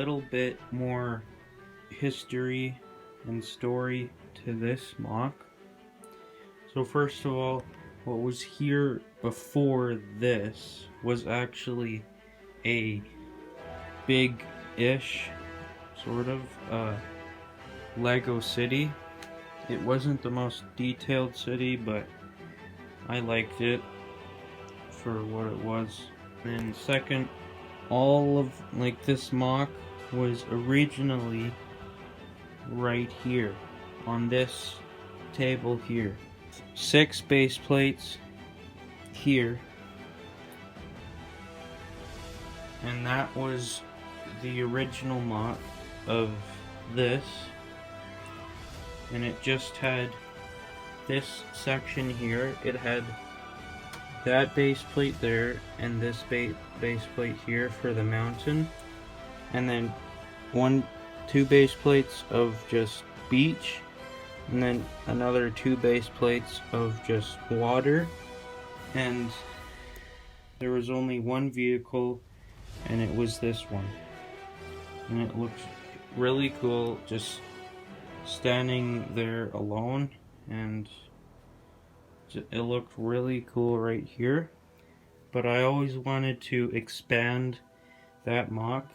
little bit more history and story to this mock. So first of all, what was here before this was actually a big-ish sort of Lego city. It wasn't the most detailed city, but I liked it for what it was. And second, all of this mock was originally right here on this table here. 6 base plates here, and that was the original mock of this, and it just had this section here. It had that base plate there and this base plate here for the mountain, and then 2 base plates of just beach, and then another 2 base plates of just water. And there was only one vehicle, and it was this one, and it looked really cool just standing there alone, and it looked really cool right here. But I always wanted to expand that mock,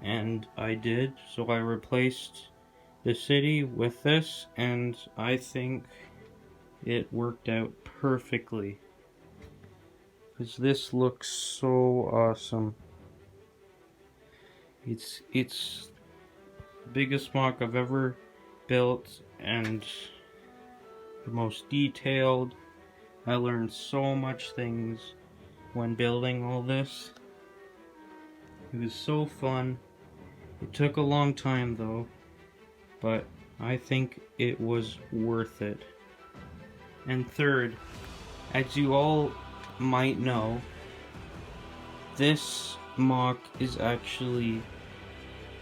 and I did, so I replaced the city with this, and I think it worked out perfectly, because this looks so awesome. It's the biggest mock I've ever built, and the most detailed. I learned so much things when building all this. It was so fun. It took a long time though, but I think it was worth it. And third, as you all might know, this mock is actually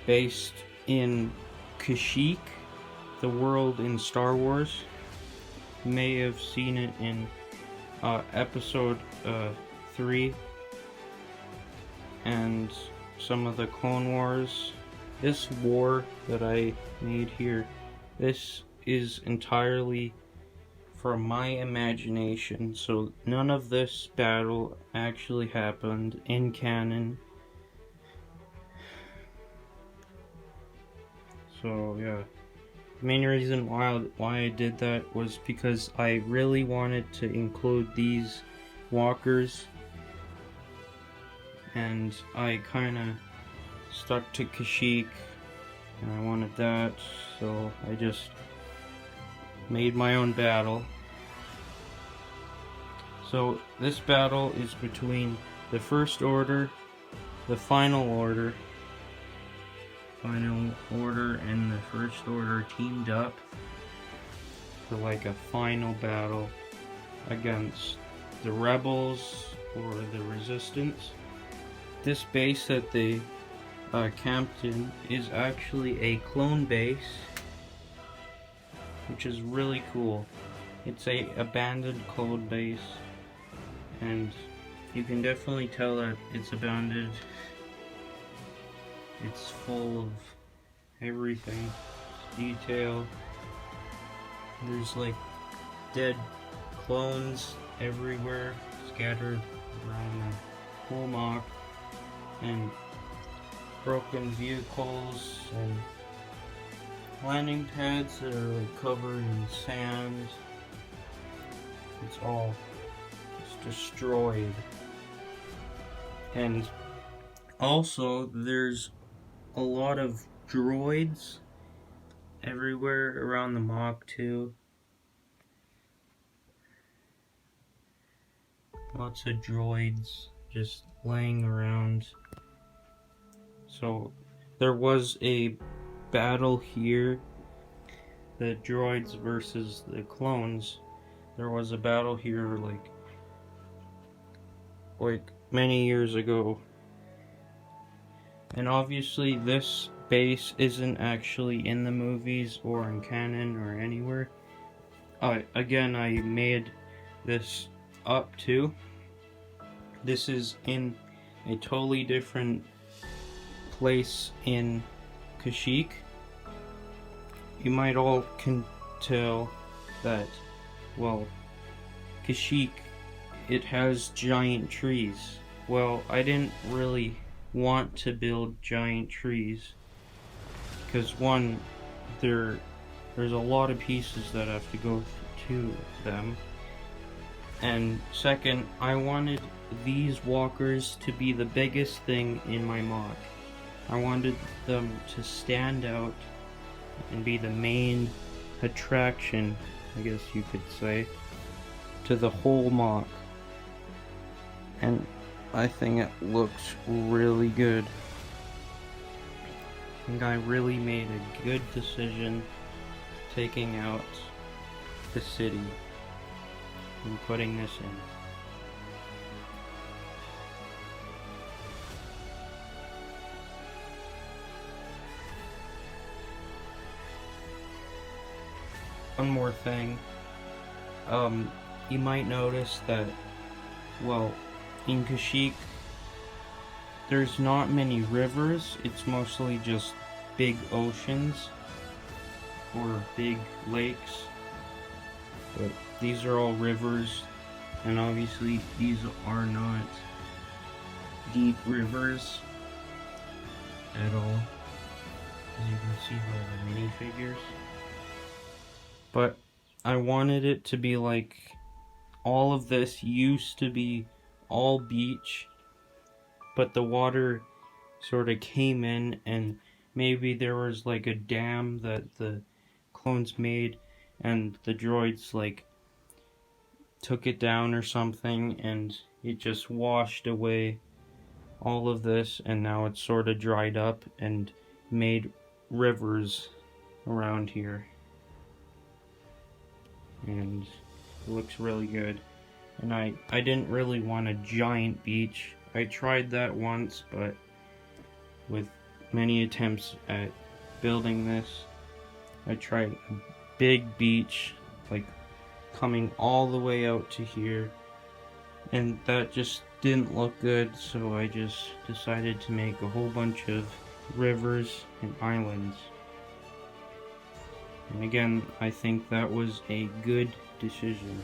based in Kashyyyk, the world in Star Wars. You may have seen it in episode 3 and some of the Clone Wars. This war that I made here, this is entirely from my imagination, so none of this battle actually happened in canon. So yeah, the main reason why I did that was because I really wanted to include these walkers, and I kinda stuck to Kashyyyk, and I wanted that, so I just made my own battle. So this battle is between the First Order, the Final Order, and the First Order teamed up for like a final battle against the Rebels or the Resistance. This base that they camped in is actually a clone base, which is really cool. It's a abandoned clone base, and you can definitely tell that it's abandoned. It's full of everything, detail. There's like dead clones everywhere, scattered around the whole mock, and broken vehicles and landing pads that are like covered in sand. It's all just destroyed. And also there's a lot of droids everywhere around the mock too. Lots of droids just laying around. So there was a battle here, the droids versus the clones. There was a battle here like many years ago. And obviously this base isn't actually in the movies or in canon or anywhere. Again, I made this up too. This is in a totally different place in Kaskyyyk. You might all can tell that, well, Kaskyyyk, it has giant trees. Well, I didn't really want to build giant trees because one, there's a lot of pieces that have to go to them, and second, I wanted these walkers to be the biggest thing in my mock. I wanted them to stand out and be the main attraction, I guess you could say, to the whole mock. And I think it looks really good. I think I really made a good decision taking out the city and putting this in. One more thing, you might notice that, well, in Kaskyyyk, there's not many rivers, it's mostly just big oceans, or big lakes, but these are all rivers, and obviously these are not deep rivers at all, as you can see by the minifigures. But I wanted it to be like, all of this used to be all beach, but the water sort of came in, and maybe there was like a dam that the clones made, and the droids like took it down or something, and it just washed away all of this, and now it's sort of dried up and made rivers around here. And it looks really good. And I didn't really want a giant beach. I tried that once, but with many attempts at building this, I tried a big beach, like coming all the way out to here, and that just didn't look good, so I just decided to make a whole bunch of rivers and islands. And again, I think that was a good decision.